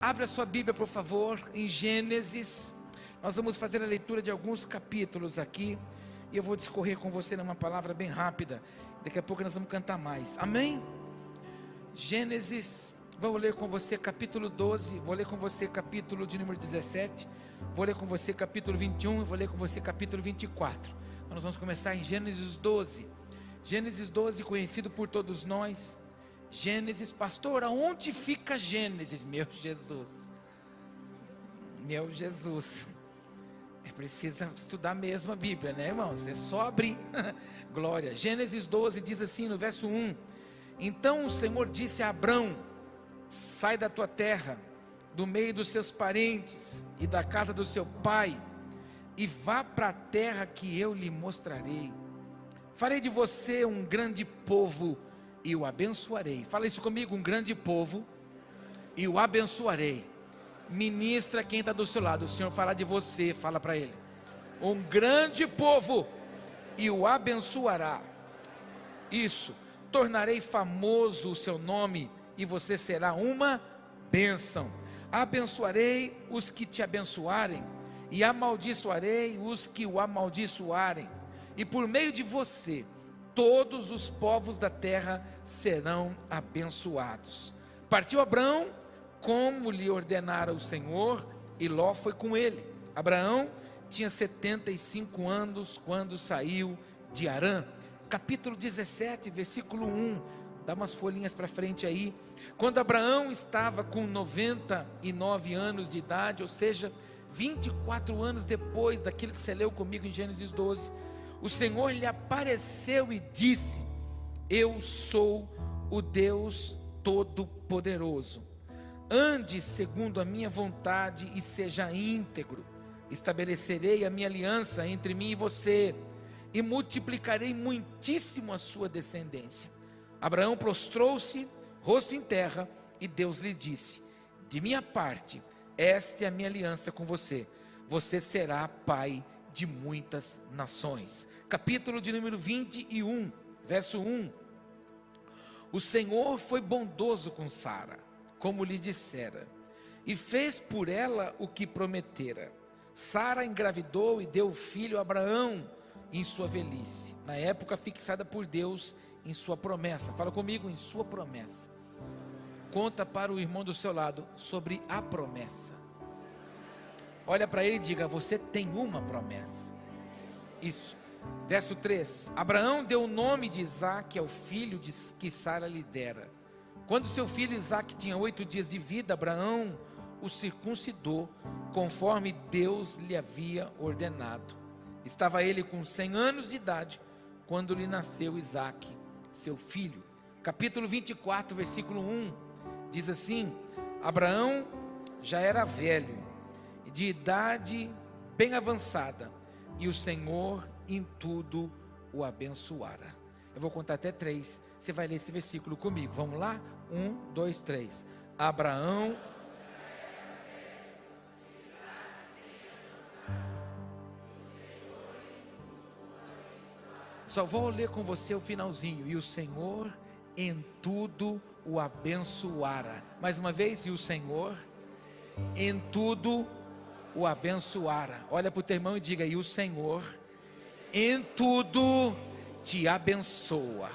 Abra sua Bíblia, por favor, em Gênesis. Nós vamos fazer a leitura de alguns capítulos aqui, e eu vou discorrer com você numa palavra bem rápida. Daqui a pouco nós vamos cantar mais, amém? Gênesis, vou ler com você capítulo 12, vou ler com você capítulo de número 17, vou ler com você capítulo 21, vou ler com você capítulo 24. Então nós vamos começar em Gênesis 12. Gênesis 12, conhecido por todos nós. Gênesis, pastor, aonde fica Gênesis? Meu Jesus, precisa estudar mesmo a Bíblia, né, irmãos? É só abrir. Glória. Gênesis 12 diz assim no verso 1: Então o Senhor disse a Abrão: sai da tua terra, do meio dos seus parentes e da casa do seu pai, e vá para a terra que eu lhe mostrarei. Farei de você um grande povo e o abençoarei. Fala isso comigo: um grande povo e o abençoarei. Ministra quem está do seu lado. O Senhor fala de você, fala para ele: um grande povo e o abençoará. Isso, tornarei famoso o seu nome e você será uma bênção. Abençoarei os que te abençoarem e amaldiçoarei os que o amaldiçoarem, e por meio de você todos os povos da terra serão abençoados. Partiu Abrão, como lhe ordenara o Senhor, e Ló foi com ele. Abraão tinha 75 anos quando saiu de Harã. Capítulo 17, versículo 1. Dá umas folhinhas para frente aí. Quando Abraão estava com 99 anos de idade, ou seja, 24 anos depois daquilo que você leu comigo em Gênesis 12, o Senhor lhe apareceu e disse: eu sou o Deus Todo-Poderoso. Ande segundo a minha vontade e seja íntegro. Estabelecerei a minha aliança entre mim e você, e multiplicarei muitíssimo a sua descendência. Abraão prostrou-se, rosto em terra, e Deus lhe disse: de minha parte, esta é a minha aliança com você. Você será pai de muitas nações. Capítulo de número 21, verso 1. O Senhor foi bondoso com Sara, como lhe dissera, e fez por ela o que prometera. Sara engravidou e deu filho a Abraão em sua velhice, na época fixada por Deus em sua promessa. Fala comigo: em sua promessa. Conta para o irmão do seu lado sobre a promessa. Olha para ele e diga: você tem uma promessa. Isso. Verso 3: Abraão deu o nome de Isaque ao filho que Sara lhe dera. Quando seu filho Isaque tinha 8 dias de vida, Abraão o circuncidou, conforme Deus lhe havia ordenado. Estava ele com 100 anos de idade, quando lhe nasceu Isaque, seu filho. Capítulo 24, versículo 1, diz assim: Abraão já era velho, de idade bem avançada, e o Senhor em tudo o abençoara. Eu vou contar até 3, você vai ler esse versículo comigo, vamos lá? 1, 2, 3. Abraão só vou ler com você o finalzinho: e o Senhor em tudo o abençoara. Mais uma vez: e o Senhor em tudo o abençoara. Olha para o teu irmão e diga: e o Senhor em tudo te abençoa.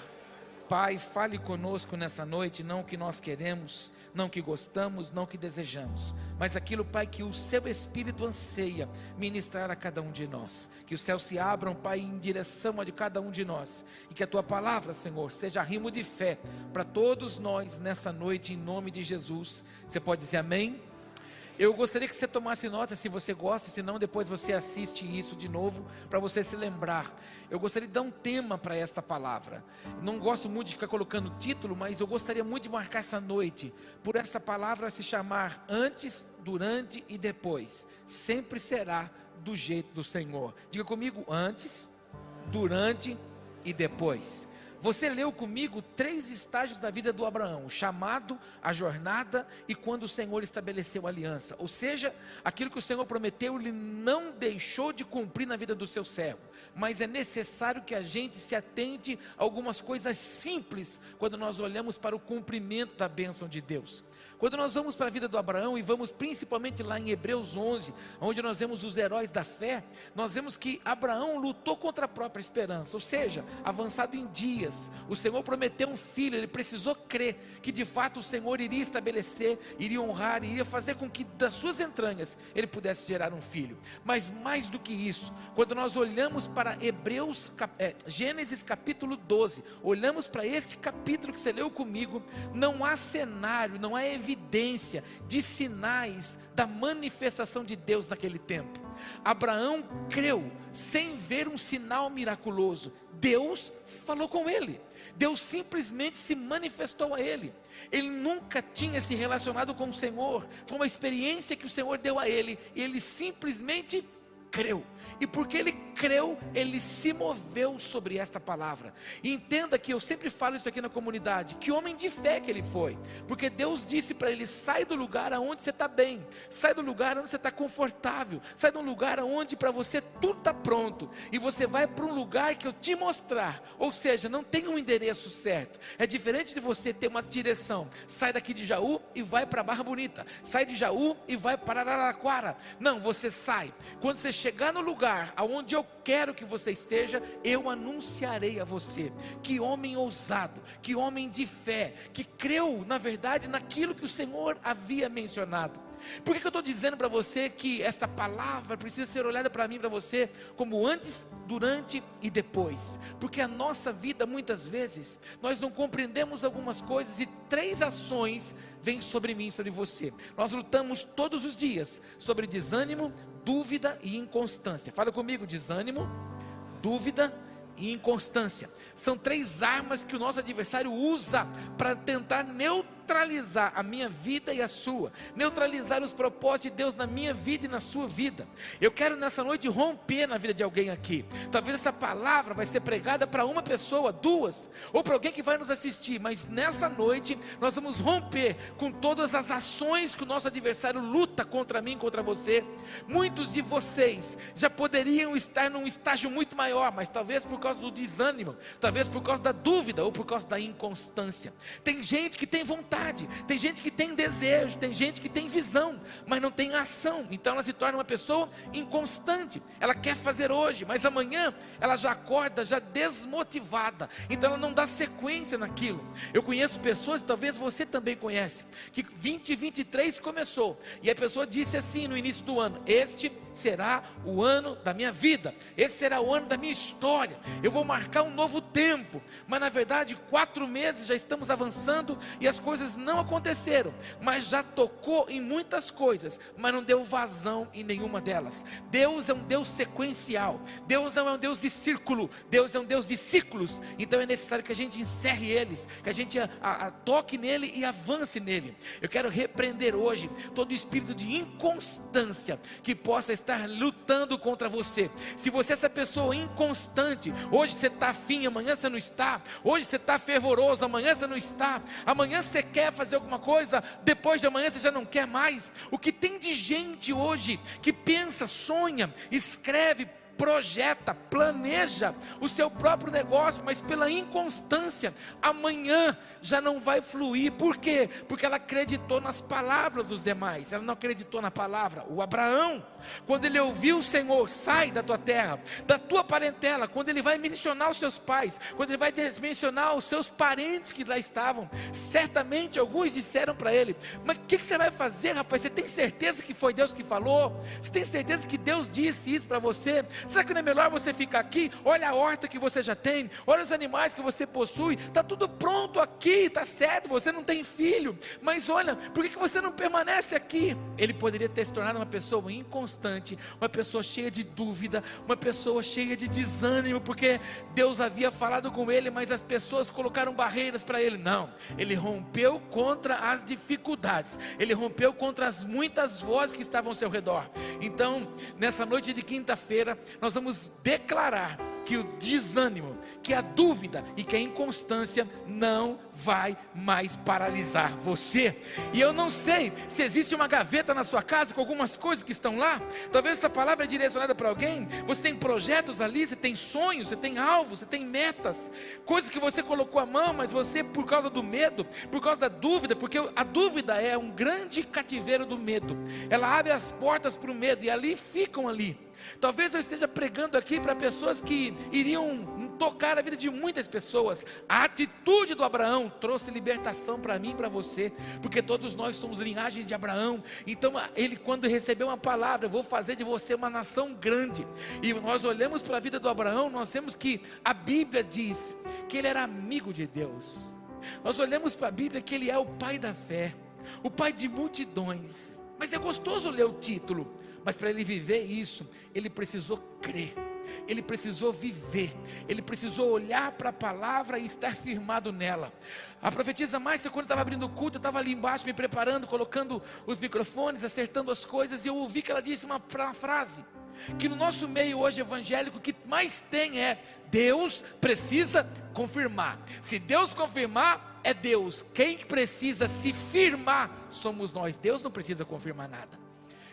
Pai, fale conosco nessa noite, não o que nós queremos, não o que gostamos, não o que desejamos, mas aquilo, Pai, que o seu Espírito anseia ministrar a cada um de nós. Que os céus se abram, Pai, em direção a de cada um de nós, e que a tua palavra, Senhor, seja rimo de fé para todos nós nessa noite, em nome de Jesus. Você pode dizer amém? Eu gostaria que você tomasse nota, se você gosta, senão depois você assiste isso de novo, para você se lembrar. Eu gostaria de dar um tema para esta palavra. Não gosto muito de ficar colocando título, mas eu gostaria muito de marcar essa noite, por essa palavra se chamar antes, durante e depois. Sempre será do jeito do Senhor. Diga comigo: antes, durante e depois. Você leu comigo 3 estágios da vida do Abraão: o chamado, a jornada e quando o Senhor estabeleceu a aliança. Ou seja, aquilo que o Senhor prometeu, Ele não deixou de cumprir na vida do seu servo. Mas é necessário que a gente se atente a algumas coisas simples, quando nós olhamos para o cumprimento da bênção de Deus. Quando nós vamos para a vida do Abraão, e vamos principalmente lá em Hebreus 11, onde nós vemos os heróis da fé, nós vemos que Abraão lutou contra a própria esperança, ou seja, avançado em dias, o Senhor prometeu um filho, ele precisou crer que de fato o Senhor iria estabelecer, iria honrar, iria fazer com que das suas entranhas ele pudesse gerar um filho. Mas mais do que isso, quando nós olhamos para Gênesis capítulo 12, olhamos para este capítulo que você leu comigo, não há cenário, não há evidência de sinais da manifestação de Deus naquele tempo. Abraão creu sem ver um sinal miraculoso. Deus falou com ele, Deus simplesmente se manifestou a ele. Ele nunca tinha se relacionado com o Senhor, foi uma experiência que o Senhor deu a ele, e ele simplesmente creu, e porque ele creu, ele se moveu sobre esta palavra. E entenda que eu sempre falo isso aqui na comunidade, que homem de fé que ele foi, porque Deus disse para ele: sai do lugar aonde você está bem, sai do lugar onde você está confortável, sai de um lugar onde para você tudo está pronto, e você vai para um lugar que eu te mostrar. Ou seja, não tem um endereço certo, é diferente de você ter uma direção: sai daqui de Jaú e vai para Barra Bonita, sai de Jaú e vai para Araraquara. Não, você sai, quando você chegar no lugar aonde eu quero que você esteja, eu anunciarei a você. Que homem ousado, que homem de fé, que creu na verdade naquilo que o Senhor havia mencionado. Por que eu estou dizendo para você que esta palavra precisa ser olhada para mim, para você, como antes, durante e depois? Porque a nossa vida, muitas vezes, nós não compreendemos algumas coisas, e 3 ações vêm sobre mim, sobre você. Nós lutamos todos os dias sobre desânimo, dúvida e inconstância. Fala comigo: desânimo, dúvida e inconstância. São 3 armas que o nosso adversário usa para tentar neutralizar a minha vida e a sua, neutralizar os propósitos de Deus na minha vida e na sua vida. Eu quero nessa noite romper na vida de alguém aqui. Talvez essa palavra vai ser pregada para uma pessoa, 2, ou para alguém que vai nos assistir, mas nessa noite nós vamos romper com todas as ações que o nosso adversário luta contra mim, contra você. Muitos de vocês já poderiam estar num estágio muito maior, mas talvez por causa do desânimo, talvez por causa da dúvida, ou por causa da inconstância. Tem gente que tem vontade, tem gente que tem desejo, tem gente que tem visão, mas não tem ação. Então ela se torna uma pessoa inconstante. Ela quer fazer hoje, mas amanhã ela já acorda já desmotivada, então ela não dá sequência naquilo. Eu conheço pessoas, talvez você também conhece, que 2023 começou, e a pessoa disse assim no início do ano: este será o ano da minha vida, esse será o ano da minha história, eu vou marcar um novo tempo. Mas na verdade 4 meses já estamos avançando e as coisas não aconteceram, mas já tocou em muitas coisas, mas não deu vazão em nenhuma delas. Deus é um Deus sequencial, Deus não é um Deus de círculo, Deus é um Deus de ciclos. Então é necessário que a gente encerre eles, que a gente toque nele e avance nele. Eu quero repreender hoje todo espírito de inconstância que possa estar lutando contra você. Se você é essa pessoa inconstante, hoje você está afim, amanhã você não está, hoje você está fervoroso, amanhã você não está, amanhã você quer fazer alguma coisa, depois de amanhã você já não quer mais. O que tem de gente hoje que pensa, sonha, escreve, projeta, planeja o seu próprio negócio, mas pela inconstância, amanhã já não vai fluir. Por quê? Porque ela acreditou nas palavras dos demais, ela não acreditou na palavra. O Abraão, quando ele ouviu o Senhor: sai da tua terra, da tua parentela, quando ele vai mencionar os seus pais, quando ele vai mencionar os seus parentes que lá estavam, certamente alguns disseram para ele: mas o que você vai fazer, rapaz? Você tem certeza que foi Deus que falou? Você tem certeza que Deus disse isso para você? Será que não é melhor você ficar aqui? Olha a horta que você já tem, olha os animais que você possui, está tudo pronto aqui, está certo, você não tem filho, mas olha, por que você não permanece aqui? Ele poderia ter se tornado uma pessoa inconstante, uma pessoa cheia de dúvida, uma pessoa cheia de desânimo, porque Deus havia falado com ele, mas as pessoas colocaram barreiras para ele. Não, ele rompeu contra as dificuldades, ele rompeu contra as muitas vozes que estavam ao seu redor. Então, nessa noite de quinta-feira, nós vamos declarar que o desânimo, que a dúvida e que a inconstância não vai mais paralisar você. E eu não sei se existe uma gaveta na sua casa com algumas coisas que estão lá. Talvez essa palavra é direcionada para alguém. Você tem projetos ali, você tem sonhos, você tem alvos, você tem metas, coisas que você colocou a mão, mas você, por causa do medo, por causa da dúvida, porque a dúvida é um grande cativeiro do medo, ela abre as portas para o medo, e ali ficam ali. Talvez eu esteja pregando aqui para pessoas que iriam tocar a vida de muitas pessoas. A atitude do Abraão trouxe libertação para mim e para você, porque todos nós somos linhagem de Abraão. Então ele, quando recebeu uma palavra, eu vou fazer de você uma nação grande, e nós olhamos para a vida do Abraão, nós vemos que a Bíblia diz que ele era amigo de Deus. Nós olhamos para a Bíblia que ele é o pai da fé, o pai de multidões. Mas é gostoso ler o título, mas para ele viver isso, ele precisou crer, ele precisou viver, ele precisou olhar para a palavra e estar firmado nela. A profetisa Márcia, quando estava abrindo o culto, eu estava ali embaixo me preparando, colocando os microfones, acertando as coisas, e eu ouvi que ela disse uma frase, que no nosso meio hoje evangélico, o que mais tem é: Deus precisa confirmar. Se Deus confirmar, é Deus. Quem precisa se firmar somos nós. Deus não precisa confirmar nada.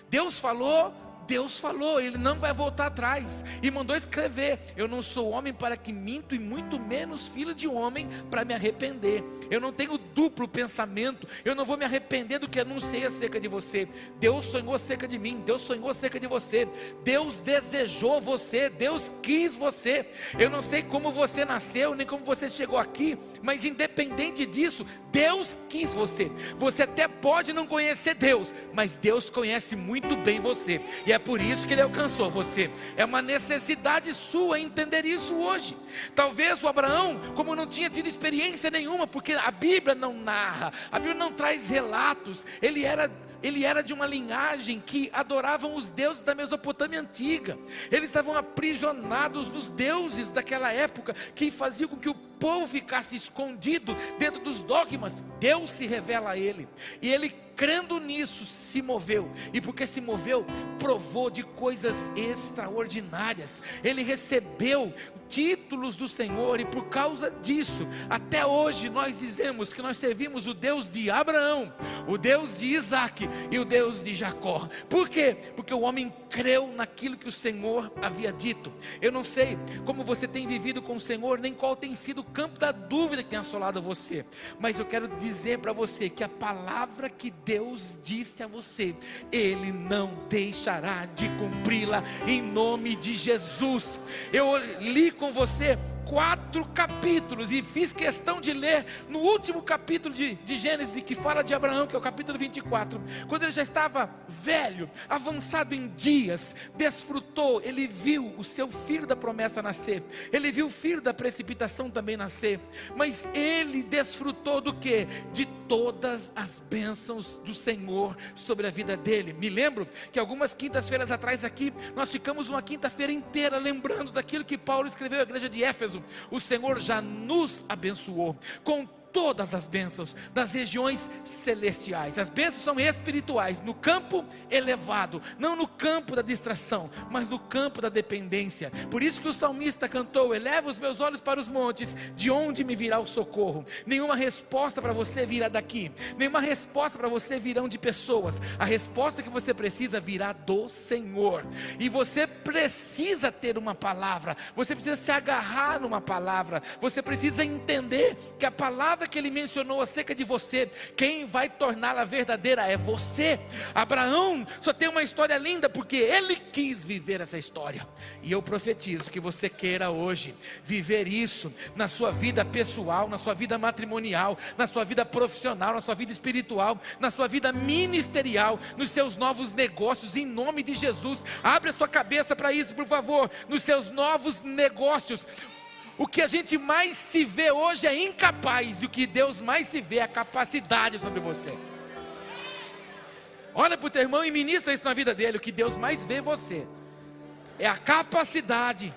Deus falou, Ele não vai voltar atrás, e mandou escrever: eu não sou homem para que minto, e muito menos filho de homem para me arrepender. Eu não tenho duplo pensamento, eu não vou me arrepender do que anunciei acerca de você. Deus sonhou acerca de mim, Deus sonhou acerca de você, Deus desejou você, Deus quis você. Eu não sei como você nasceu, nem como você chegou aqui, mas independente disso, Deus quis você. Você até pode não conhecer Deus, mas Deus conhece muito bem você, e é por isso que Ele alcançou você. É uma necessidade sua entender isso hoje. Talvez o Abraão, como não tinha tido experiência nenhuma, porque a Bíblia não narra, a Bíblia não traz relatos, ele era de uma linhagem que adoravam os deuses da Mesopotâmia antiga. Eles estavam aprisionados nos deuses daquela época, que faziam com que o povo ficasse escondido dentro dos dogmas. Deus se revela a ele, e ele, crendo nisso, se moveu, e porque se moveu, provou de coisas extraordinárias. Ele recebeu títulos do Senhor, e por causa disso, até hoje nós dizemos que nós servimos o Deus de Abraão, o Deus de Isaac e o Deus de Jacó. Por quê? Porque o homem creu naquilo que o Senhor havia dito. Eu não sei como você tem vivido com o Senhor, nem qual tem sido o campo da dúvida que tem assolado você, mas eu quero dizer para você que a palavra que Deus disse a você, Ele não deixará de cumpri-la, em nome de Jesus. Eu li com você 4 capítulos, e fiz questão de ler no último capítulo de Gênesis, que fala de Abraão, que é o capítulo 24, quando ele já estava velho, avançado em dias, desfrutou, ele viu o seu filho da promessa nascer, ele viu o filho da precipitação também nascer, mas ele desfrutou do que? De todas as bênçãos do Senhor sobre a vida dele. Me lembro que algumas quintas-feiras atrás aqui, nós ficamos uma quinta-feira inteira lembrando daquilo que Paulo escreveu à igreja de Éfeso. O Senhor já nos abençoou com todas as bênçãos das regiões celestiais. As bênçãos são espirituais, no campo elevado, não no campo da distração, mas no campo da dependência. Por isso que o salmista cantou: eleva os meus olhos para os montes, de onde me virá o socorro? Nenhuma resposta para você virá daqui, nenhuma resposta para você virão de pessoas. A resposta que você precisa virá do Senhor, e você precisa ter uma palavra, você precisa se agarrar numa palavra, você precisa entender que a palavra que ele mencionou acerca de você, quem vai torná-la verdadeira é você. Abraão só tem uma história linda porque ele quis viver essa história, e eu profetizo que você queira hoje viver isso na sua vida pessoal, na sua vida matrimonial, na sua vida profissional, na sua vida espiritual, na sua vida ministerial, nos seus novos negócios, em nome de Jesus. Abre a sua cabeça para isso, por favor. Nos seus novos negócios. O que a gente mais se vê hoje é incapaz, e o que Deus mais se vê é a capacidade sobre você. Olha para o teu irmão e ministra isso na vida dele. O que Deus mais vê em você é a capacidade,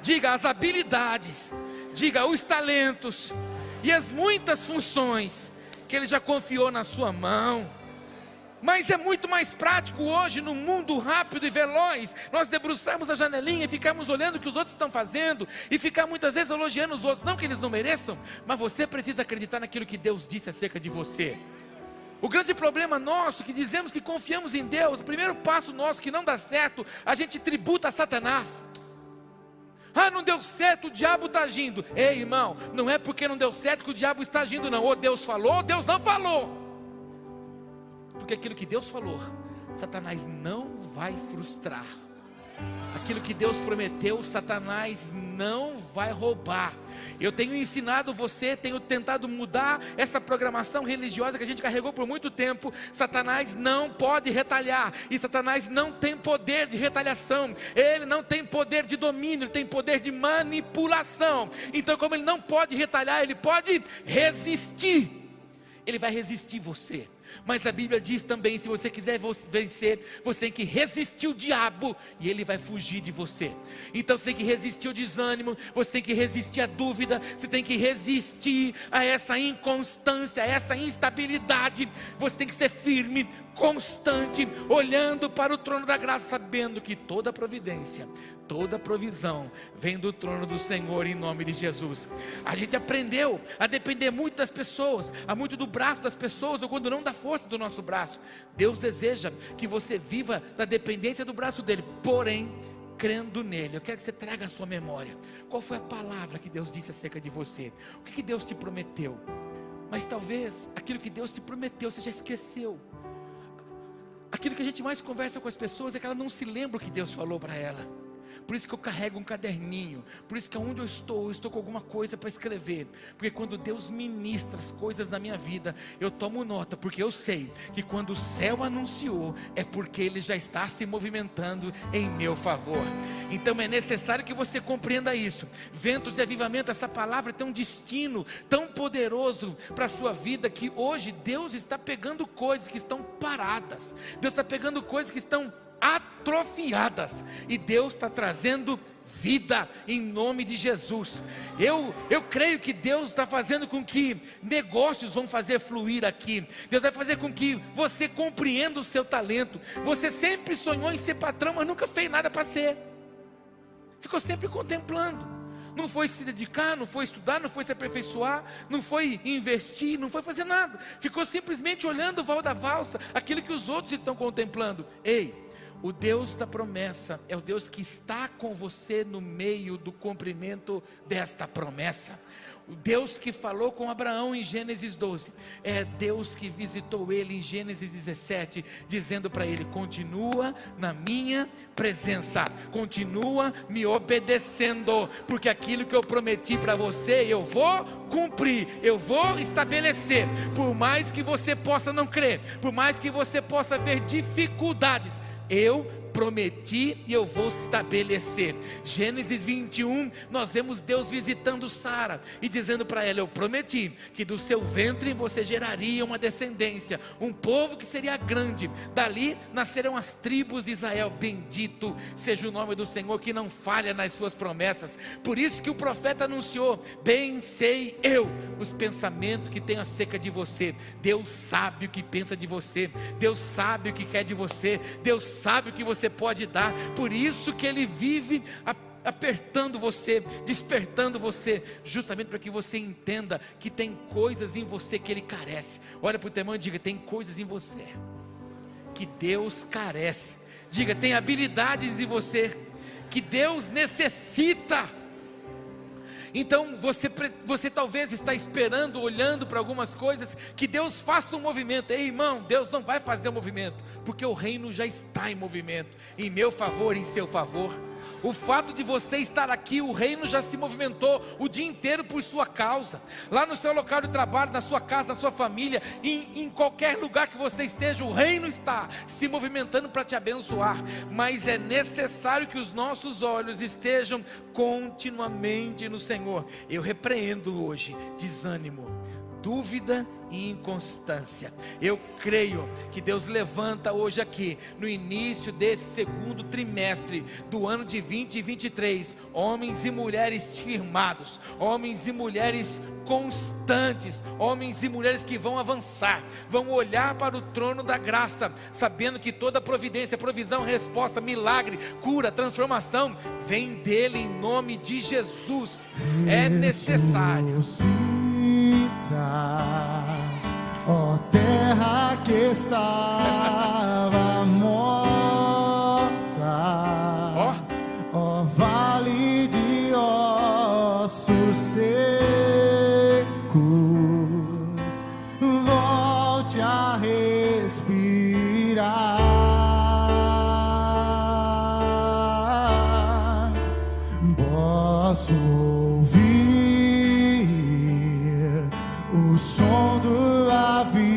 diga as habilidades, diga os talentos e as muitas funções que Ele já confiou na sua mão. Mas é muito mais prático hoje, no mundo rápido e veloz, nós debruçarmos a janelinha e ficarmos olhando o que os outros estão fazendo, e ficar muitas vezes elogiando os outros, não que eles não mereçam, mas você precisa acreditar naquilo que Deus disse acerca de você. O grande problema nosso, que dizemos que confiamos em Deus, o primeiro passo nosso que não dá certo, a gente tributa a Satanás. Ah, não deu certo, o diabo está agindo. Ei, irmão, não é porque não deu certo que o diabo está agindo, não. Ou Deus falou, ou Deus não falou. Porque aquilo que Deus falou, Satanás não vai frustrar. Aquilo que Deus prometeu, Satanás não vai roubar. Eu tenho ensinado você, tenho tentado mudar essa programação religiosa que a gente carregou por muito tempo. Satanás não pode retalhar, e Satanás não tem poder de retaliação, ele não tem poder de domínio, ele tem poder de manipulação. Então, como ele não pode retalhar, ele pode resistir. Ele vai resistir você. Mas a Bíblia diz também, se você quiser vencer, você tem que resistir o diabo, e ele vai fugir de você. Então você tem que resistir o desânimo, você tem que resistir a dúvida, você tem que resistir a essa inconstância, a essa instabilidade. Você tem que ser firme, constante, olhando para o trono da graça, sabendo que toda providência, toda provisão vem do trono do Senhor, em nome de Jesus. A gente aprendeu a depender muito das pessoas, muito do braço das pessoas, ou quando não da força do nosso braço. Deus deseja que você viva da dependência do braço dele, porém crendo nele. Eu quero que você traga a sua memória, qual foi a palavra que Deus disse acerca de você, o que Deus te prometeu. Mas talvez aquilo que Deus te prometeu você já esqueceu. Aquilo que a gente mais conversa com as pessoas é que ela não se lembra o que Deus falou para ela. Por isso que eu carrego um caderninho, por isso que onde eu estou com alguma coisa para escrever, porque quando Deus ministra as coisas na minha vida, eu tomo nota, porque eu sei que quando o céu anunciou, é porque Ele já está se movimentando em meu favor. Então é necessário que você compreenda isso. Ventos de avivamento, essa palavra tem um destino tão poderoso para a sua vida, que hoje Deus está pegando coisas que estão paradas, Deus está pegando coisas que estão atrofiadas, e Deus está trazendo vida em nome de Jesus. Eu creio que Deus está fazendo com que negócios vão fazer fluir aqui. Deus vai fazer com que você compreenda o seu talento. Você sempre sonhou em ser patrão, mas nunca fez nada para ser. Ficou sempre contemplando. Não foi se dedicar, não foi estudar, não foi se aperfeiçoar, não foi investir, não foi fazer nada. Ficou simplesmente olhando o val da valsa, aquilo que os outros estão contemplando. Ei, o Deus da promessa é o Deus que está com você no meio do cumprimento desta promessa. O Deus que falou com Abraão em Gênesis 12, é Deus que visitou ele em Gênesis 17, dizendo para ele: continua na minha presença, continua me obedecendo, porque aquilo que eu prometi para você, eu vou cumprir, eu vou estabelecer. Por mais que você possa não crer, por mais que você possa ver dificuldades, eu prometi e eu vou estabelecer. Gênesis 21, nós vemos Deus visitando Sara e dizendo para ela: eu prometi que do seu ventre você geraria uma descendência, um povo que seria grande, dali nascerão as tribos de Israel. Bendito seja o nome do Senhor, que não falha nas suas promessas. Por isso que o profeta anunciou: bem sei eu os pensamentos que tenho acerca de você. Deus sabe o que pensa de você, Deus sabe o que quer de você, Deus sabe o que você pode dar. Por isso que Ele vive apertando você, despertando você, justamente para que você entenda que tem coisas em você que Ele carece. Olha para o teu irmão e diga: tem coisas em você que Deus carece. Diga: tem habilidades em você que Deus necessita. Então você talvez está esperando, olhando para algumas coisas, que Deus faça um movimento. Ei, irmão, Deus não vai fazer um movimento, porque o reino já está em movimento, em meu favor, em seu favor. O fato de você estar aqui, o reino já se movimentou o dia inteiro por sua causa. Lá no seu local de trabalho, na sua casa, na sua família, em qualquer lugar que você esteja, o reino está se movimentando para te abençoar. Mas é necessário que os nossos olhos estejam continuamente no Senhor. Eu repreendo hoje desânimo, dúvida e inconstância. Eu creio que Deus levanta hoje aqui, no início desse segundo trimestre do ano de 2023, homens e mulheres firmados, homens e mulheres constantes, homens e mulheres que vão avançar, vão olhar para o trono da graça, sabendo que toda providência, provisão, resposta, milagre, cura, transformação, vem dele em nome de Jesus. É necessário. Ó terra que estava morta, ó vale de ossos secos, volte a respirar. Posso ouvir o som do avivamento,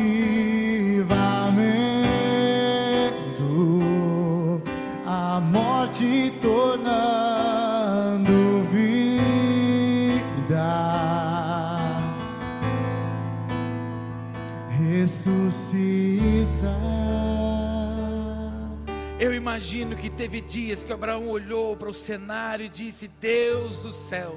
a morte tornando vida, ressuscita. Eu imagino que teve dias que Abraão olhou para o cenário e disse: Deus do céu.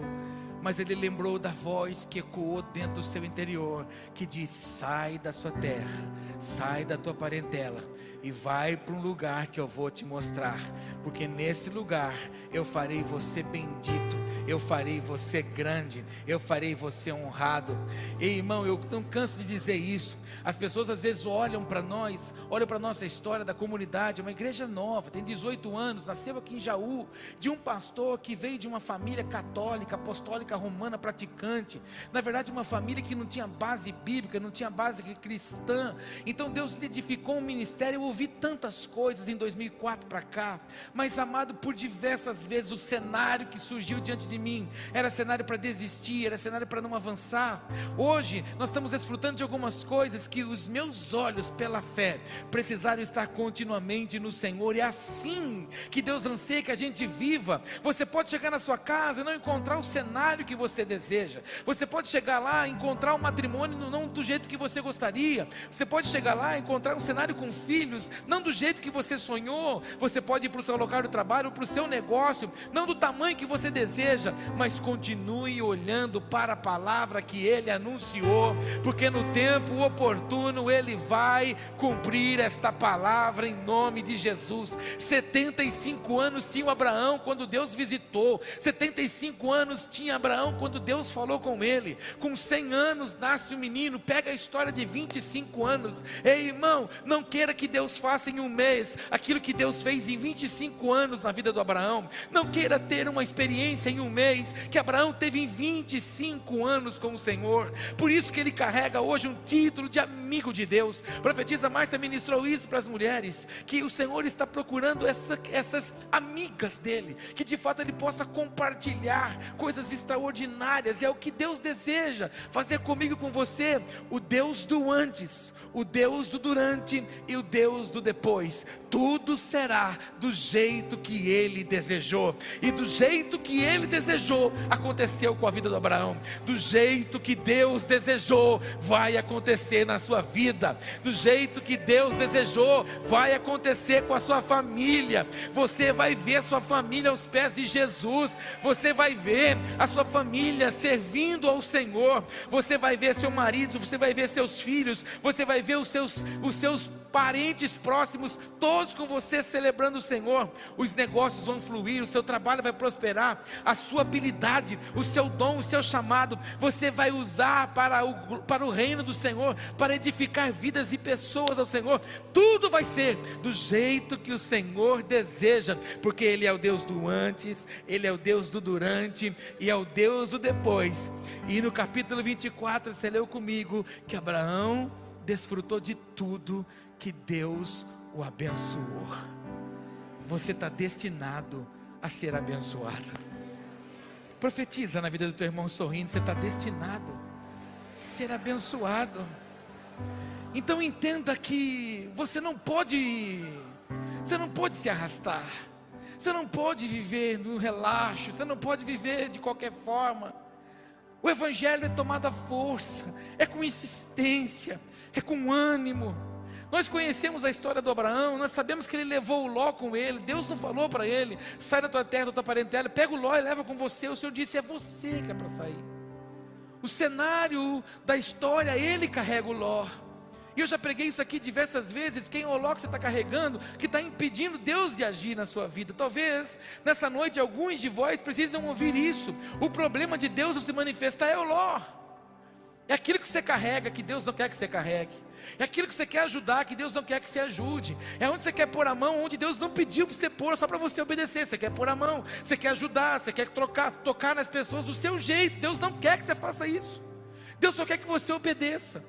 Mas ele lembrou da voz que ecoou dentro do seu interior, que disse: sai da sua terra, sai da tua parentela e vai para um lugar que eu vou te mostrar, porque nesse lugar eu farei você bendito, eu farei você grande, eu farei você honrado. E irmão, eu não canso de dizer isso. As pessoas às vezes olham para nós, olham para a nossa história da comunidade, uma igreja nova, tem 18 anos, nasceu aqui em Jaú, de um pastor que veio de uma família católica, apostólica romana, praticante, na verdade uma família que não tinha base bíblica, não tinha base cristã. Então Deus lhe edificou um ministério. Eu ouvi tantas coisas em 2004 para cá, mas amado, por diversas vezes o cenário que surgiu diante de mim, era cenário para desistir, era cenário para não avançar. Hoje nós estamos desfrutando de algumas coisas que os meus olhos pela fé precisaram estar continuamente no Senhor. É assim que Deus anseia que a gente viva. Você pode chegar na sua casa e não encontrar o cenário que você deseja. Você pode chegar lá e encontrar um matrimônio não do jeito que você gostaria. Você pode chegar lá e encontrar um cenário com filhos não do jeito que você sonhou. Você pode ir para o seu local de trabalho, para o seu negócio, não do tamanho que você deseja, mas continue olhando para a palavra que Ele anunciou, porque no tempo oportuno Ele vai cumprir esta palavra em nome de Jesus. 75 anos tinha o Abraão quando Deus visitou, 75 anos tinha Abraão quando Deus falou com ele. Com 100 anos nasce um menino. Pega a história de 25 anos. Ei, irmão, não queira que Deus faça em um mês aquilo que Deus fez em 25 anos na vida do Abraão. Não queira ter uma experiência em um mês que Abraão teve em 25 anos com o Senhor. Por isso que ele carrega hoje um título de amigo de Deus. A profetisa Márcia ministrou isso para as mulheres, que o Senhor está procurando essas amigas dele, que de fato ele possa compartilhar coisas extraordinárias. É o que Deus deseja fazer comigo e com você. O Deus do antes, o Deus do durante e o Deus do depois. Tudo será do jeito que Ele desejou. E do jeito que Ele desejou, aconteceu com a vida do Abraão. Do jeito que Deus desejou, vai acontecer na sua vida. Do jeito que Deus desejou, vai acontecer com a sua família. Você vai ver sua família aos pés de Jesus. Você vai ver a sua família servindo ao Senhor. Você vai ver seu marido, você vai ver seus filhos, você vai ver os seus parentes próximos, todos com você celebrando o Senhor. Os negócios vão fluir, o seu trabalho vai prosperar, a sua habilidade, o seu dom, o seu chamado, você vai usar para o reino do Senhor, para edificar vidas e pessoas ao Senhor. Tudo vai ser do jeito que o Senhor deseja, porque Ele é o Deus do antes, Ele é o Deus do durante e é o Deus do depois. E no capítulo 24 você leu comigo que Abraão desfrutou de tudo que Deus o abençoou. Você está destinado a ser abençoado. Profetiza na vida do teu irmão sorrindo. Você está destinado a ser abençoado. Então entenda que você não pode se arrastar. Você não pode viver no relaxo. Você não pode viver de qualquer forma. O evangelho é tomado à força, é com insistência, é com ânimo. Nós conhecemos a história do Abraão, nós sabemos que ele levou o Ló com ele. Deus não falou para ele: sai da tua terra, da tua parentela, pega o Ló e leva com você. O Senhor disse: é você que é para sair. O cenário da história, ele carrega o Ló. E eu já preguei isso aqui diversas vezes. Quem é o Ló que você está carregando, que está impedindo Deus de agir na sua vida? Talvez nessa noite alguns de vós precisam ouvir isso. O problema de Deus não se manifestar é o Ló. É aquilo que você carrega que Deus não quer que você carregue. É aquilo que você quer ajudar que Deus não quer que você ajude. É onde você quer pôr a mão, onde Deus não pediu para você pôr, só para você obedecer. Você quer pôr a mão, você quer ajudar, você quer tocar nas pessoas do seu jeito. Deus não quer que você faça isso. Deus só quer que você obedeça.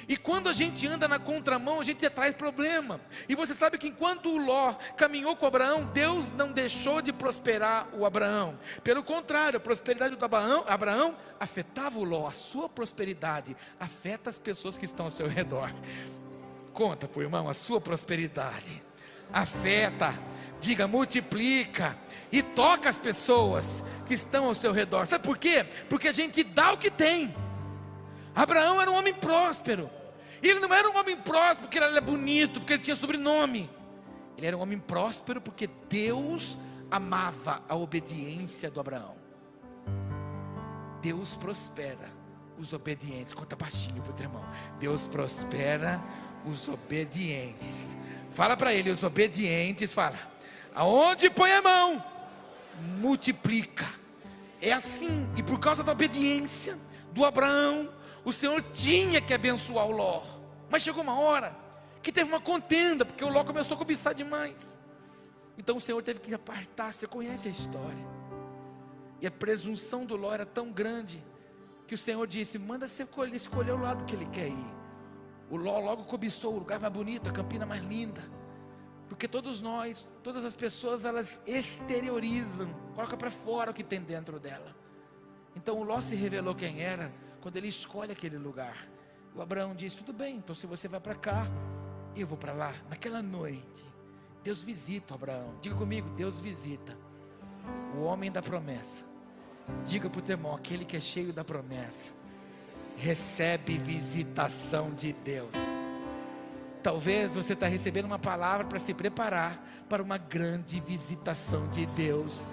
E quando a gente anda na contramão, a gente traz problema. E você sabe que enquanto o Ló caminhou com Abraão, Deus não deixou de prosperar o Abraão. Pelo contrário, a prosperidade do Abraão afetava o Ló. A sua prosperidade afeta as pessoas que estão ao seu redor. Conta para o irmão, a sua prosperidade afeta, diga, multiplica e toca as pessoas que estão ao seu redor. Sabe por quê? Porque a gente dá o que tem. Abraão era um homem próspero. Ele não era um homem próspero porque ele era bonito, porque ele tinha sobrenome. Ele era um homem próspero porque Deus amava a obediência do Abraão. Deus prospera os obedientes. Conta baixinho para o teu irmão. Deus prospera os obedientes. Fala para ele, os obedientes, fala. Aonde põe a mão, multiplica. É assim, e por causa da obediência do Abraão, o Senhor tinha que abençoar o Ló. Mas chegou uma hora que teve uma contenda, porque o Ló começou a cobiçar demais. Então o Senhor teve que apartar. Você conhece a história. E a presunção do Ló era tão grande, que o Senhor disse: manda você escolher o lado que ele quer ir. O Ló logo cobiçou o lugar mais bonito, a campina mais linda. Porque todos nós, todas as pessoas, elas exteriorizam, colocam para fora o que tem dentro dela. Então o Ló se revelou quem era quando ele escolhe aquele lugar. O Abraão disse: tudo bem, então se você vai para cá, eu vou para lá. Naquela noite, Deus visita o Abraão. Diga comigo, Deus visita o homem da promessa. Diga para o teu irmão, aquele que é cheio da promessa recebe visitação de Deus. Talvez você está recebendo uma palavra para se preparar para uma grande visitação de Deus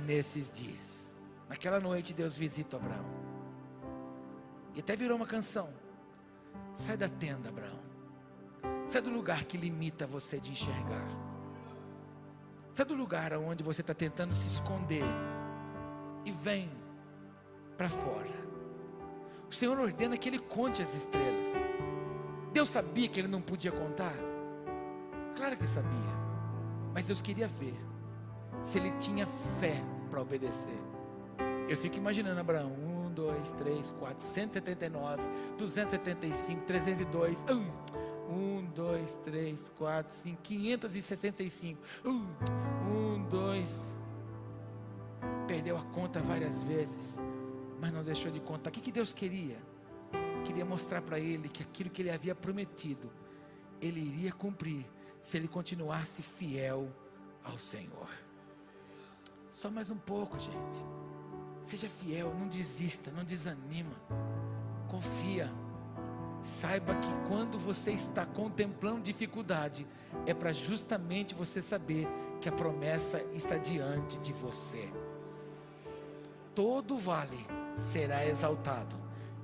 nesses dias. Naquela noite Deus visita o Abraão. E até virou uma canção. Sai da tenda, Abraão. Sai do lugar que limita você de enxergar. Sai do lugar onde você está tentando se esconder. E vem para fora. O Senhor ordena que ele conte as estrelas. Deus sabia que ele não podia contar? Claro que sabia. Mas Deus queria ver se ele tinha fé para obedecer. Eu fico imaginando Abraão, 1, 2, 3, 4, 179, 275, 302, 1, 2, 3, 4, 5, 565, 1, 2, perdeu a conta várias vezes, mas não deixou de contar. O que Deus queria? Queria mostrar para ele que aquilo que ele havia prometido, ele iria cumprir, se ele continuasse fiel ao Senhor. Só mais um pouco, gente. Seja fiel, não desista, não desanima. Confia. Saiba que quando você está contemplando dificuldade, é para justamente você saber que a promessa está diante de você. Todo vale será exaltado,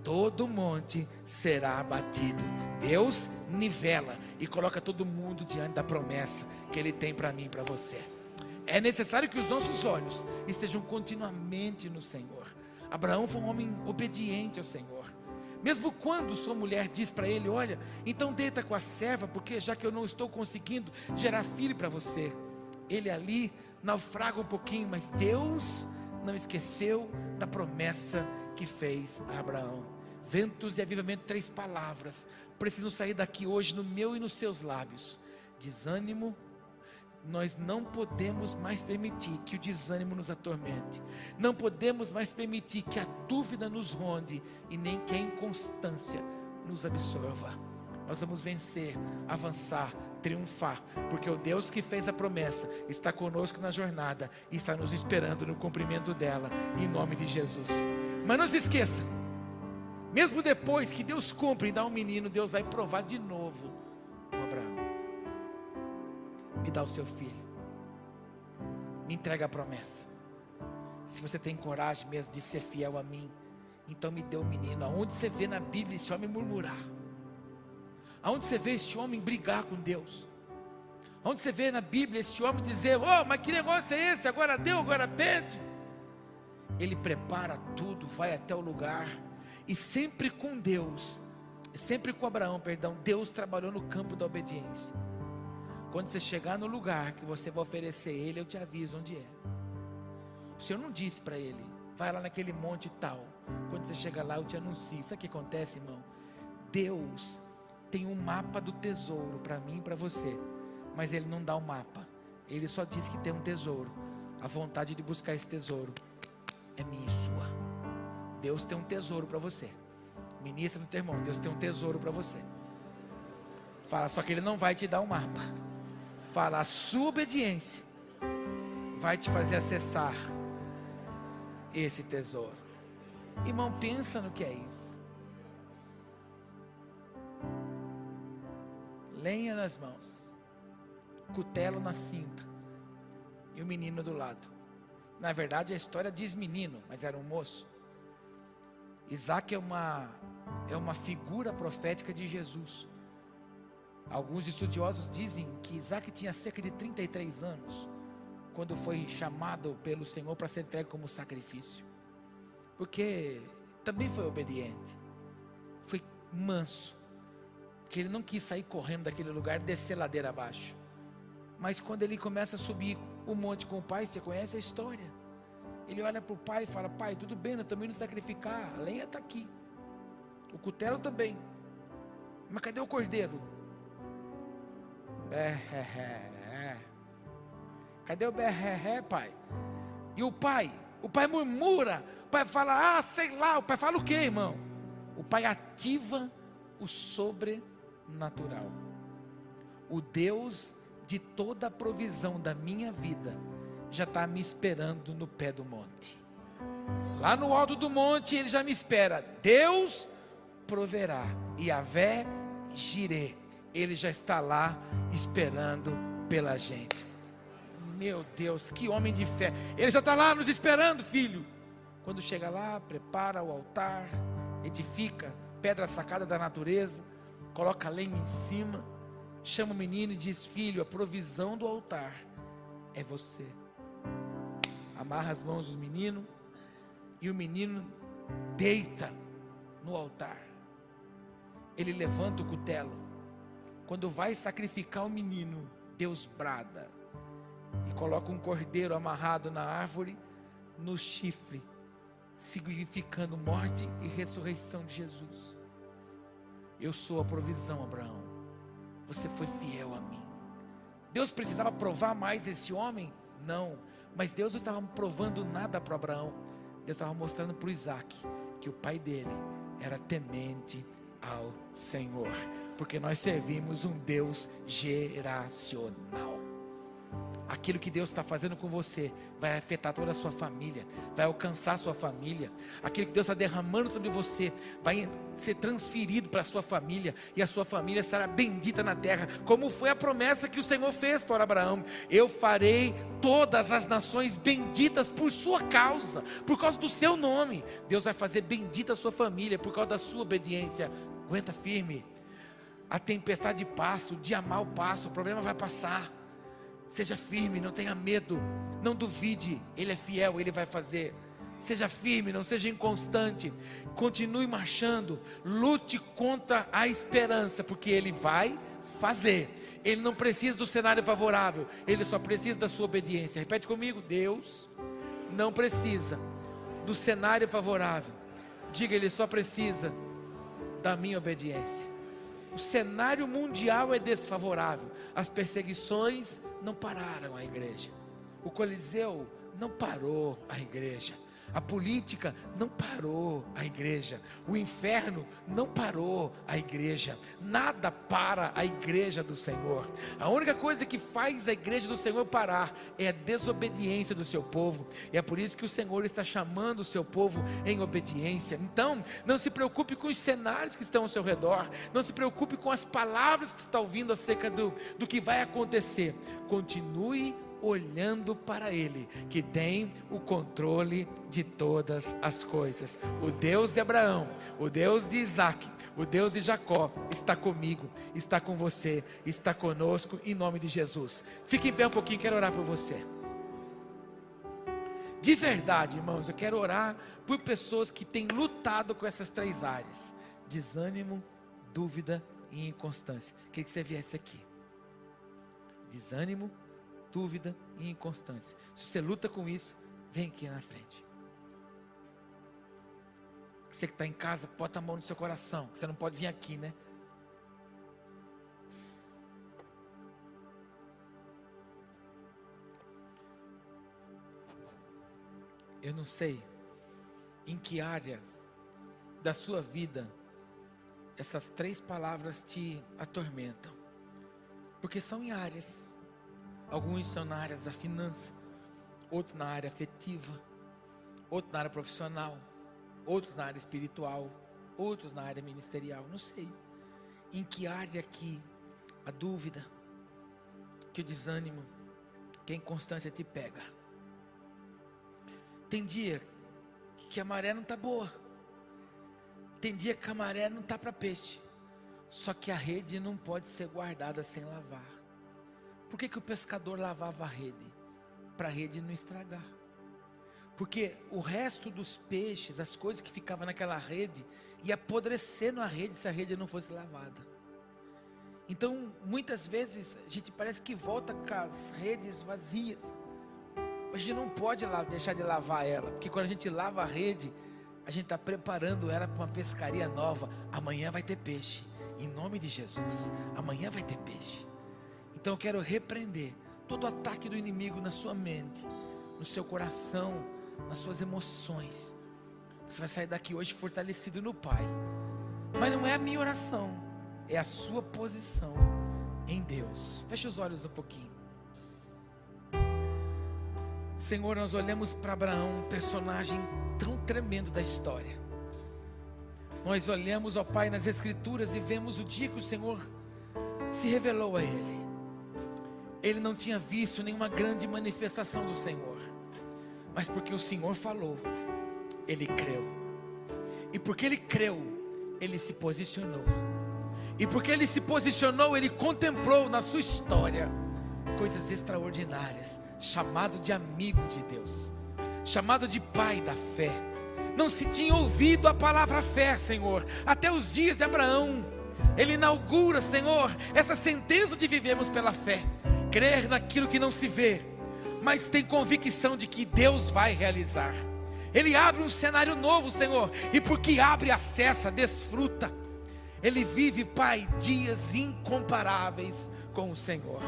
todo monte será abatido. Deus nivela e coloca todo mundo diante da promessa que Ele tem para mim e para você. É necessário que os nossos olhos estejam continuamente no Senhor. Abraão foi um homem obediente ao Senhor. Mesmo quando sua mulher diz para ele: olha, então deita com a serva, porque já que eu não estou conseguindo gerar filho para você. Ele ali naufraga um pouquinho, mas Deus não esqueceu da promessa que fez a Abraão. Ventos de avivamento, 3 palavras precisam sair daqui hoje no meu e nos seus lábios. Desânimo. Nós não podemos mais permitir que o desânimo nos atormente. Não podemos mais permitir que a dúvida nos ronde e nem que a inconstância nos absorva. Nós vamos vencer, avançar, triunfar, porque o Deus que fez a promessa está conosco na jornada e está nos esperando no cumprimento dela, em nome de Jesus. Mas não se esqueça, mesmo depois que Deus cumpre e dá um menino, Deus vai provar de novo com Abraão. Me dá o seu filho, me entrega a promessa. Se você tem coragem mesmo de ser fiel a mim, então me dê o menino. Aonde você vê na Bíblia esse homem murmurar? Aonde você vê esse homem brigar com Deus? Aonde você vê na Bíblia esse homem dizer: oh, mas que negócio é esse? Agora deu, agora pede. Ele prepara tudo, vai até o lugar. E sempre com Deus, sempre com Abraão, perdão, Deus trabalhou no campo da obediência. Quando você chegar no lugar que você vai oferecer ele, eu te aviso onde é. O Senhor não disse para ele: vai lá naquele monte tal. Quando você chegar lá, eu te anuncio. Sabe o que acontece, irmão? Deus tem um mapa do tesouro para mim e para você, mas Ele não dá o mapa. Ele só diz que tem um tesouro. A vontade de buscar esse tesouro é minha e sua. Deus tem um tesouro para você. Ministra no teu irmão: Deus tem um tesouro para você. Fala, só que Ele não vai te dar um mapa. Fala, a sua obediência vai te fazer acessar esse tesouro. Irmão, pensa no que é isso. Lenha nas mãos, cutelo na cinta, e o menino do lado. Na verdade a história diz menino, mas era um moço. Isaac é uma figura profética de Jesus. Alguns estudiosos dizem que Isaac tinha cerca de 33 anos, quando foi chamado pelo Senhor para ser entregue como sacrifício. Porque também foi obediente, foi manso, que ele não quis sair correndo daquele lugar, descer ladeira abaixo. Mas quando ele começa a subir o monte com o pai, você conhece a história. Ele olha para o pai e fala: pai, tudo bem, nós estamos indo sacrificar, a lenha está aqui, o cutelo também, mas cadê o cordeiro? Cadê o berré, pai? E o pai murmura, o pai fala: sei lá. O pai fala o que, irmão? O pai ativa o sobrenatural. O Deus de toda a provisão da minha vida já está me esperando no pé do monte. Lá no alto do monte Ele já me espera. Deus proverá. Yahvé Jireh, Ele já está lá esperando pela gente. Meu Deus, que homem de fé. Ele já está lá nos esperando, filho. Quando chega lá, prepara o altar, edifica, pedra sacada da natureza, coloca lenha em cima, chama o menino e diz: filho, a provisão do altar é você. Amarra as mãos do menino, e o menino deita no altar. Ele levanta o cutelo. Quando vai sacrificar o menino, Deus brada e coloca um cordeiro amarrado na árvore, no chifre, significando morte e ressurreição de Jesus. Eu sou a provisão, Abraão. Você foi fiel a mim. Deus precisava provar mais esse homem? Não. Mas Deus não estava provando nada para Abraão. Deus estava mostrando para o Isaac que o pai dele era temente ao Senhor, porque nós servimos um Deus geracional. Aquilo que Deus está fazendo com você vai afetar toda a sua família, vai alcançar a sua família. Aquilo que Deus está derramando sobre você vai ser transferido para a sua família, e a sua família será bendita na terra, como foi a promessa que o Senhor fez para Abraão: eu farei todas as nações benditas por sua causa, por causa do seu nome. Deus vai fazer bendita a sua família por causa da sua obediência. Aguenta firme. A tempestade passa, o dia mau passa, o problema vai passar. Seja firme, não tenha medo, não duvide, Ele é fiel, Ele vai fazer. Seja firme, não seja inconstante, continue marchando, lute contra a esperança, porque Ele vai fazer. Ele não precisa do cenário favorável, Ele só precisa da sua obediência. Repete comigo: Deus não precisa do cenário favorável. Diga: Ele só precisa da minha obediência. O cenário mundial é desfavorável, as perseguições não pararam a igreja, o Coliseu não parou a igreja, A política não parou a igreja. O inferno não parou a igreja. Nada para a igreja do Senhor. A única coisa que faz a igreja do Senhor parar é a desobediência do seu povo. E é por isso que o Senhor está chamando o seu povo em obediência. Então, não se preocupe com os cenários que estão ao seu redor. Não se preocupe com as palavras que você está ouvindo acerca do que vai acontecer. Continue olhando para Ele, que tem o controle de todas as coisas. O Deus de Abraão, o Deus de Isaac, o Deus de Jacó está comigo, está com você, está conosco, em nome de Jesus. Fique em pé um pouquinho, quero orar por você. De verdade, irmãos, eu quero orar por pessoas que têm lutado com essas 3 áreas: desânimo, dúvida e inconstância. Queria que você viesse aqui. Desânimo, dúvida e inconstância. Se você luta com isso, vem aqui na frente. Você que está em casa, bota a mão no seu coração. Você não pode vir aqui, né? Eu não sei em que área da sua vida essas 3 palavras te atormentam, porque são em áreas. Alguns são na área da finança, outros na área afetiva, outros na área profissional, outros na área espiritual, outros na área ministerial. Não sei em que área que a dúvida, que o desânimo, que a inconstância te pega. Tem dia que a maré não está boa, tem dia que a maré não está para peixe, só que a rede não pode ser guardada sem lavar. Por que o pescador lavava a rede? Para a rede não estragar. Porque o resto dos peixes, as coisas que ficavam naquela rede, ia apodrecer na rede se a rede não fosse lavada. Então, muitas vezes, a gente parece que volta com as redes vazias. A gente não pode deixar de lavar ela, porque quando a gente lava a rede, a gente está preparando ela para uma pescaria nova. Amanhã vai ter peixe, em nome de Jesus. Amanhã vai ter peixe. Então eu quero repreender todo ataque do inimigo na sua mente, no seu coração, nas suas emoções. Você vai sair daqui hoje fortalecido no Pai. Mas não é a minha oração, é a sua posição em Deus. Feche os olhos um pouquinho. Senhor, nós olhamos para Abraão, um personagem tão tremendo da história. Nós olhamos, ó Pai, nas Escrituras e vemos o dia que o Senhor se revelou a ele. Ele não tinha visto nenhuma grande manifestação do Senhor, mas porque o Senhor falou, ele creu. E porque ele creu, ele se posicionou. E porque ele se posicionou, ele contemplou na sua história coisas extraordinárias. Chamado de amigo de Deus, chamado de pai da fé. Não se tinha ouvido a palavra fé, Senhor, até os dias de Abraão. Ele inaugura, Senhor, essa sentença de vivermos pela fé. Crer naquilo que não se vê, mas tem convicção de que Deus vai realizar. Ele abre um cenário novo, Senhor, e porque abre, acessa, desfruta. Ele vive, Pai, dias incomparáveis com o Senhor.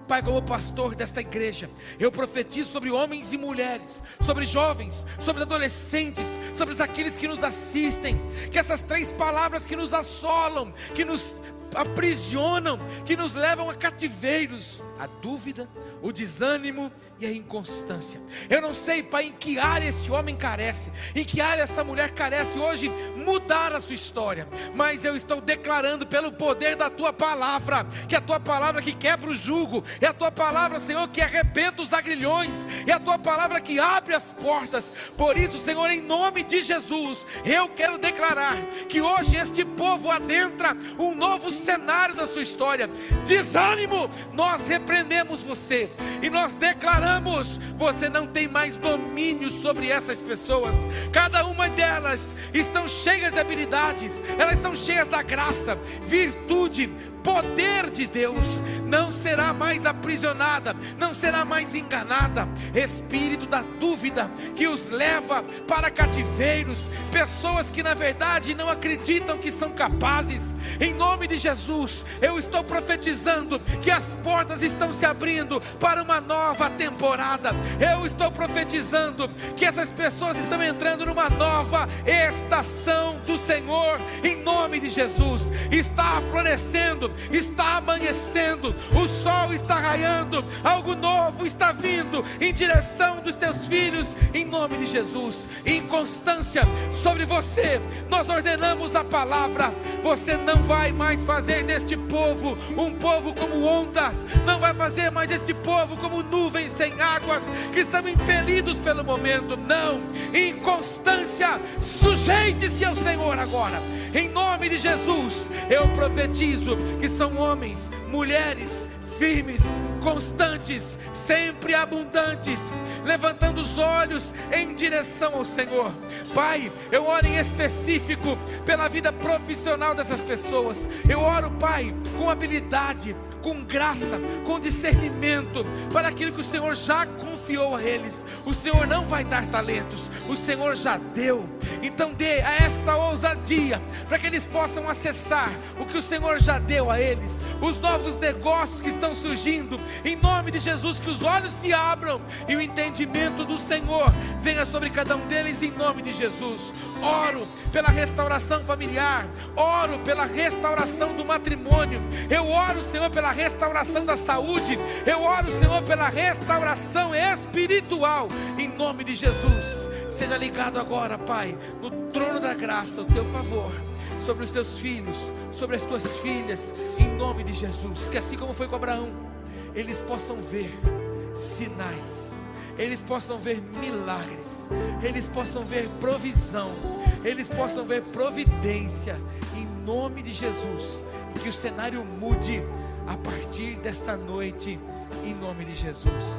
Pai, como pastor desta igreja, eu profetizo sobre homens e mulheres, sobre jovens, sobre adolescentes, sobre aqueles que nos assistem, que essas 3 palavras que nos assolam, que nos aprisionam, que nos levam a cativeiros, a dúvida, o desânimo e a inconstância. Eu não sei, Pai, em que área este homem carece, em que área essa mulher carece hoje, mudar a sua história, mas eu estou declarando pelo poder da Tua palavra, que é a Tua palavra que quebra o jugo, é a Tua palavra, Senhor, que arrebenta os agrilhões, é a Tua palavra que abre as portas. Por isso, Senhor, em nome de Jesus, eu quero declarar que hoje este povo adentra um novo cenário da sua história. Desânimo, nós repreendemos você e nós declaramos: você não tem mais domínio sobre essas pessoas. Cada uma delas estão cheias de habilidades, elas são cheias da graça, virtude, poder de Deus, não será mais aprisionada, não será mais enganada. Espírito da dúvida que os leva para cativeiros, pessoas que na verdade não acreditam que são capazes, em nome de Jesus, eu estou profetizando que as portas estão se abrindo para uma nova temporada. Eu estou profetizando que essas pessoas estão entrando numa nova estação do Senhor, em nome de Jesus. Está florescendo, está amanhecendo, o sol está raiando, algo novo está vindo em direção dos teus filhos, em nome de Jesus. Inconstância sobre você, nós ordenamos a palavra: você não vai mais fazer deste povo um povo como ondas, não vai fazer mais deste povo como nuvens sem águas, que estão impelidos pelo momento. Não, inconstância, sujeite-se ao Senhor agora, em nome de Jesus. Eu profetizo que são homens, mulheres firmes, constantes, sempre abundantes, levantando os olhos em direção ao Senhor. Pai, eu oro em específico pela vida profissional dessas pessoas. Eu oro, Pai, com habilidade, com graça, com discernimento, para aquilo que o Senhor já confiou a eles. O Senhor não vai dar talentos, o Senhor já deu. Então dê a esta ousadia, para que eles possam acessar o que o Senhor já deu a eles, os novos negócios que estão surgindo, em nome de Jesus. Que os olhos se abram e o entendimento do Senhor venha sobre cada um deles, em nome de Jesus. Oro pela restauração familiar, oro pela restauração do matrimônio, eu oro, Senhor, pela restauração da saúde, eu oro, Senhor, pela restauração espiritual, em nome de Jesus. Seja ligado agora, Pai, no trono da graça, o teu favor sobre os teus filhos, sobre as tuas filhas, em nome de Jesus. Que assim como foi com Abraão, eles possam ver sinais, eles possam ver milagres, eles possam ver provisão, eles possam ver providência, em nome de Jesus. E que o cenário mude a partir desta noite, em nome de Jesus.